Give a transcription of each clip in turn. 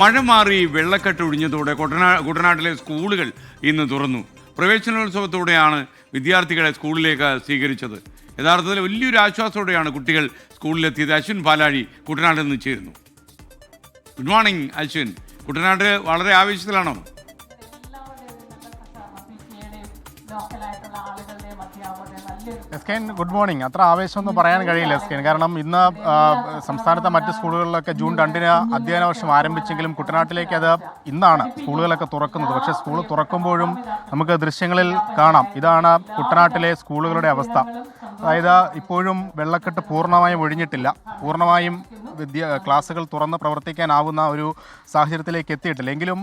മഴ മാറി വെള്ളക്കെട്ട് ഒഴിഞ്ഞതോടെ കുട്ടനാട്ടിലെ സ്കൂളുകൾ ഇന്ന് തുറന്നു. പ്രവേശനോത്സവത്തോടെയാണ് വിദ്യാർത്ഥികളെ സ്കൂളിലേക്ക് സ്വീകരിച്ചത്. യഥാർത്ഥത്തിൽ വലിയൊരു ആശ്വാസത്തോടെയാണ് കുട്ടികൾ സ്കൂളിലെത്തിയത്. അശ്വിൻ പാലാഴി കുട്ടനാട്ടിൽ നിന്ന് ചേരുന്നു. Good morning Ashwin. കുട്ടനാട് വളരെ ആവേശത്തിലാണോ? എസ്കെൻ ഗുഡ് മോർണിംഗ്. അത്ര ആവേശമൊന്നും പറയാൻ കഴിയില്ല എസ്കെൻ. കാരണം ഇന്ന് സംസ്ഥാനത്തെ മറ്റ് സ്കൂളുകളിലൊക്കെ ജൂൺ 2-ന് അധ്യയന വർഷം ആരംഭിച്ചെങ്കിലും കുട്ടനാട്ടിലേക്ക് അത് ഇന്നാണ് സ്കൂളുകളൊക്കെ തുറക്കുന്നത്. പക്ഷേ സ്കൂൾ തുറക്കുമ്പോഴും നമുക്ക് ദൃശ്യങ്ങളിൽ കാണാം, ഇതാണ് കുട്ടനാട്ടിലെ സ്കൂളുകളുടെ അവസ്ഥ. അതായത് ഇപ്പോഴും വെള്ളക്കെട്ട് പൂർണ്ണമായും ഒഴിഞ്ഞിട്ടില്ല. പൂർണ്ണമായും ക്ലാസ്സുകൾ തുറന്ന് പ്രവർത്തിക്കാനാവുന്ന ഒരു സാഹചര്യത്തിലേക്ക് എത്തിയിട്ടില്ല. എങ്കിലും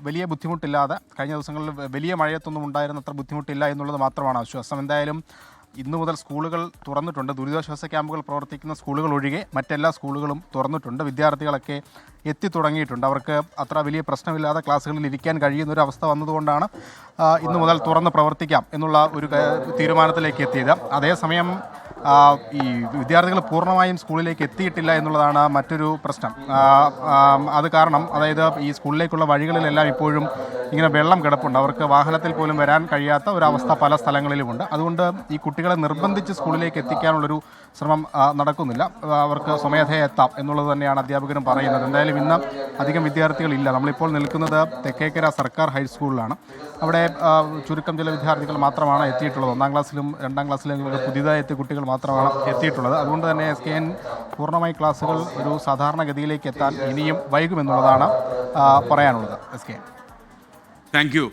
വലിയ ബുദ്ധിമുട്ടില്ലാതെ കഴിഞ്ഞ ദിവസങ്ങളിൽ വലിയ മഴയത്തൊന്നും ഉണ്ടായിരുന്നത്ര ബുദ്ധിമുട്ടില്ല എന്നുള്ളത് മാത്രമാണ് ആശ്വാസം. എന്തായാലും ഇന്നു മുതൽ സ്കൂളുകൾ തുറന്നിട്ടുണ്ട്. ദുരിതാശ്വാസ ക്യാമ്പുകൾ പ്രവർത്തിക്കുന്ന സ്കൂളുകൾ ഒഴികെ മറ്റെല്ലാ സ്കൂളുകളും തുറന്നിട്ടുണ്ട്. വിദ്യാർത്ഥികളൊക്കെ എത്തിത്തുടങ്ങിയിട്ടുണ്ട്. അവർക്ക് അത്ര വലിയ പ്രശ്നമില്ലാതെ ക്ലാസ്സുകളിൽ ഇരിക്കാൻ കഴിയുന്നൊരു അവസ്ഥ വന്നതുകൊണ്ടാണ് ഇന്നു മുതൽ തുറന്ന് പ്രവർത്തിക്കാം എന്നുള്ള ഒരു തീരുമാനത്തിലേക്ക് എത്തിയത്. അതേസമയം ഈ വിദ്യാർത്ഥികൾ പൂർണ്ണമായും സ്കൂളിലേക്ക് എത്തിയിട്ടില്ല എന്നുള്ളതാണ് മറ്റൊരു പ്രശ്നം. അത് കാരണം അതായത് ഈ സ്കൂളിലേക്കുള്ള വഴികളിലെല്ലാം ഇപ്പോഴും ഇങ്ങനെ വെള്ളം കിടപ്പുണ്ട്. അവർക്ക് വാഹനത്തിൽ പോലും വരാൻ കഴിയാത്ത ഒരവസ്ഥ പല സ്ഥലങ്ങളിലുമുണ്ട്. അതുകൊണ്ട് ഈ കുട്ടികളെ നിർബന്ധിച്ച് സ്കൂളിലേക്ക് എത്തിക്കാനുള്ളൊരു ശ്രമം നടക്കുന്നില്ല. അവർക്ക് സ്വമേധയാ എത്താം എന്നുള്ളത് തന്നെയാണ് അധ്യാപകരും പറയുന്നത്. എന്തായാലും ഇന്ന് അധികം വിദ്യാർത്ഥികളില്ല. നമ്മളിപ്പോൾ നിൽക്കുന്നത് തെക്കേക്കര സർക്കാർ ഹൈസ്കൂളിലാണ്. അവിടെ ചുരുക്കം ചില വിദ്യാർത്ഥികൾ മാത്രമാണ് എത്തിയിട്ടുള്ളത്. 1-ാം ക്ലാസ്സിലും 2-ാം ക്ലാസ്സിലും പുതിയതായി എത്തിയ കുട്ടികൾ മാത്രമാണ് എത്തിയിട്ടുള്ളത്. അതുകൊണ്ട് തന്നെ SKN പൂർണ്ണമായി ക്ലാസ്സുകൾ ഒരു സാധാരണഗതിയിലേക്ക് എത്താൻ ഇനിയും വൈകുമെന്നുള്ളതാണ് പറയാനുള്ളത്. SKN. Thank you.